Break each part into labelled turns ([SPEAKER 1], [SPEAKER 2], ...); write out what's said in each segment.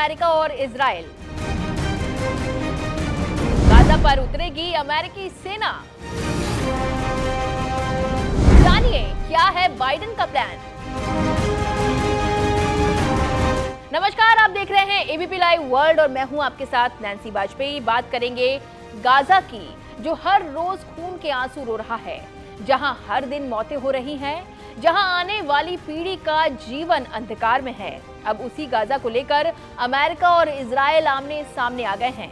[SPEAKER 1] America और Israel. Gaza पर उतरेगी अमेरिकी सेना। जानिए क्या है बाइडेन का प्लान। नमस्कार, आप देख रहे हैं एबीपी लाइव वर्ल्ड और मैं हूं आपके साथ नैन्सी वाजपेयी। बात करेंगे गाजा की, जो हर रोज खून के आंसू रो रहा है, जहां हर दिन मौतें हो रही हैं, जहां आने वाली पीढ़ी का जीवन अंधकार में है। अब उसी गाजा को लेकर अमेरिका और इजराइल आमने सामने आ गए हैं।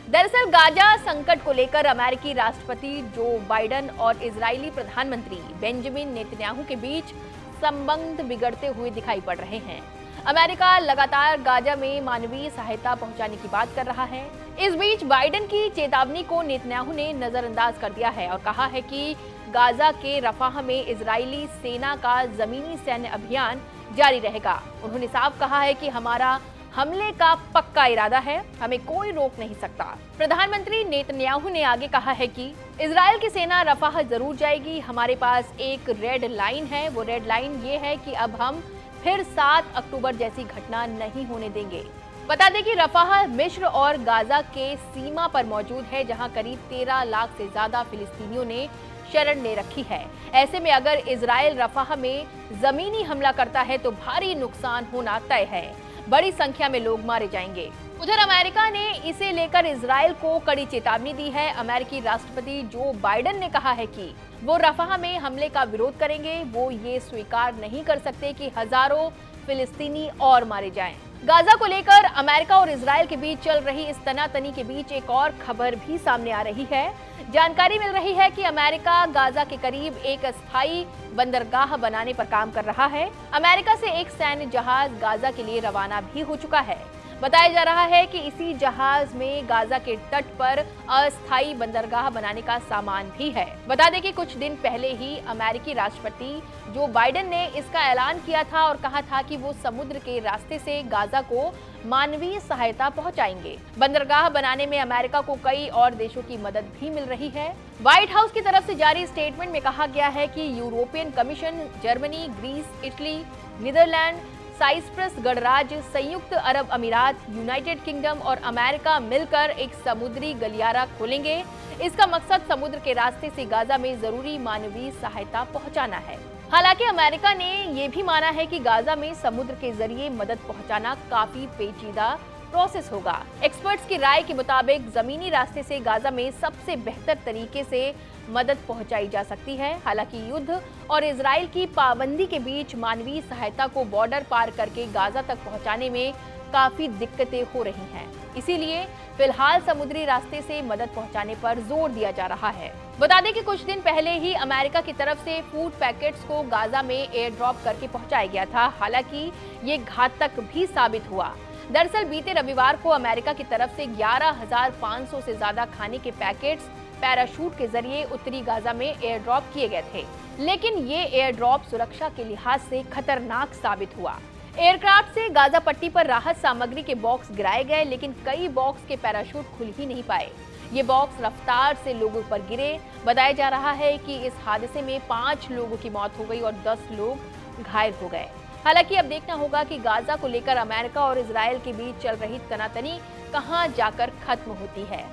[SPEAKER 1] दरअसल गाजा संकट को लेकर अमेरिकी राष्ट्रपति जो बाइडेन और इजरायली प्रधानमंत्री बेंजामिन नेतन्याहू के बीच संबंध बिगड़ते हुए दिखाई पड़ रहे हैं। अमेरिका लगातार गाजा में मानवीय सहायता पहुंचाने की बात कर रहा है। इस बीच बाइडेन की चेतावनी को नेतन्याहू ने नजरअंदाज कर दिया है और कहा है कि गाजा के रफाह में इजरायली सेना का जमीनी सैन्य अभियान जारी रहेगा। उन्होंने साफ कहा है कि हमारा हमले का पक्का इरादा है, हमें कोई रोक नहीं सकता। प्रधानमंत्री नेतन्याहू ने आगे कहा है कि इजराइल की सेना रफाह जरूर जाएगी। हमारे पास एक रेड लाइन है, वो रेड लाइन ये है कि अब हम फिर 7 अक्टूबर जैसी घटना नहीं होने देंगे। बता दें कि रफाह मिस्र और गाजा के सीमा पर मौजूद है, जहां करीब 13 लाख से ज्यादा फिलिस्तीनियों ने शरण ले रखी है। ऐसे में अगर इजराइल रफाह में जमीनी हमला करता है तो भारी नुकसान होना तय है, बड़ी संख्या में लोग मारे जाएंगे। उधर अमेरिका ने इसे लेकर इजराइल को कड़ी चेतावनी दी है। अमेरिकी राष्ट्रपति जो बाइडेन ने कहा है कि वो रफाह में हमले का विरोध करेंगे। वो ये स्वीकार नहीं कर सकते कि हजारों फिलिस्तीनी और मारे जाएं। गाजा को लेकर अमेरिका और इजराइल के बीच चल रही इस तनातनी के बीच एक और खबर भी सामने आ रही है। जानकारी मिल रही है कि अमेरिका गाजा के करीब एक अस्थायी बंदरगाह बनाने पर काम कर रहा है। अमेरिका से एक सैन्य जहाज गाजा के लिए रवाना भी हो चुका है। बताया जा रहा है कि इसी जहाज में गाजा के तट पर अस्थायी बंदरगाह बनाने का सामान भी है। बता दें कि कुछ दिन पहले ही अमेरिकी राष्ट्रपति जो बाइडेन ने इसका ऐलान किया था और कहा था कि वो समुद्र के रास्ते से गाजा को मानवीय सहायता पहुंचाएंगे। बंदरगाह बनाने में अमेरिका को कई और देशों की मदद भी मिल रही है। व्हाइट हाउस की तरफ से जारी स्टेटमेंट में कहा गया है कि European commission, Germany, Greece, Italy, Netherland, Cyprus गणराज्य, संयुक्त अरब अमीरात, यूनाइटेड किंगडम और अमेरिका मिलकर एक समुद्री गलियारा खोलेंगे। इसका मकसद समुद्र के रास्ते से गाजा में जरूरी मानवीय सहायता पहुंचाना है। हालांकि अमेरिका ने यह भी माना है कि गाजा में समुद्र के जरिए मदद पहुंचाना काफी पेचीदा प्रोसेस होगा। एक्सपर्ट्स की राय के मुताबिक जमीनी रास्ते से गाजा में सबसे बेहतर तरीके से मदद पहुंचाई जा सकती है। हालांकि युद्ध और इजराइल की पाबंदी के बीच मानवीय सहायता को बॉर्डर पार करके गाजा तक पहुंचाने में काफी दिक्कतें हो रही हैं। इसीलिए फिलहाल समुद्री रास्ते से मदद पहुंचाने पर जोर दिया जा रहा है। बता दें कि कुछ दिन पहले ही अमेरिका की तरफ से फूड पैकेट्स को गाजा में एयर ड्रॉप करके पहुंचाया गया था। हालांकि ये घातक भी साबित हुआ। दरअसल बीते रविवार को अमेरिका की तरफ से 11,500 से ज्यादा खाने के पैकेट्स पैराशूट के जरिए उत्तरी गाजा में एयर ड्रॉप किए गए थे, लेकिन ये एयर ड्रॉप सुरक्षा के लिहाज से खतरनाक साबित हुआ। एयरक्राफ्ट से गाजा पट्टी पर राहत सामग्री के बॉक्स गिराए गए, लेकिन कई बॉक्स के पैराशूट खुल ही नहीं पाए। ये बॉक्स रफ्तार से लोगों पर गिरे। बताया जा रहा है कि इस हादसे में 5 लोगों की मौत हो गई और 10 लोग घायल हो गए। हालांकि अब देखना होगा कि गाजा को लेकर अमेरिका और इजराइल के बीच चल रही तनातनी कहां जाकर खत्म होती है।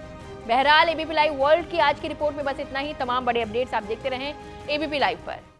[SPEAKER 1] बहरहाल एबीपी लाइव वर्ल्ड की आज की रिपोर्ट में बस इतना ही। तमाम बड़े अपडेट्स आप देखते रहें एबीपी लाइव पर।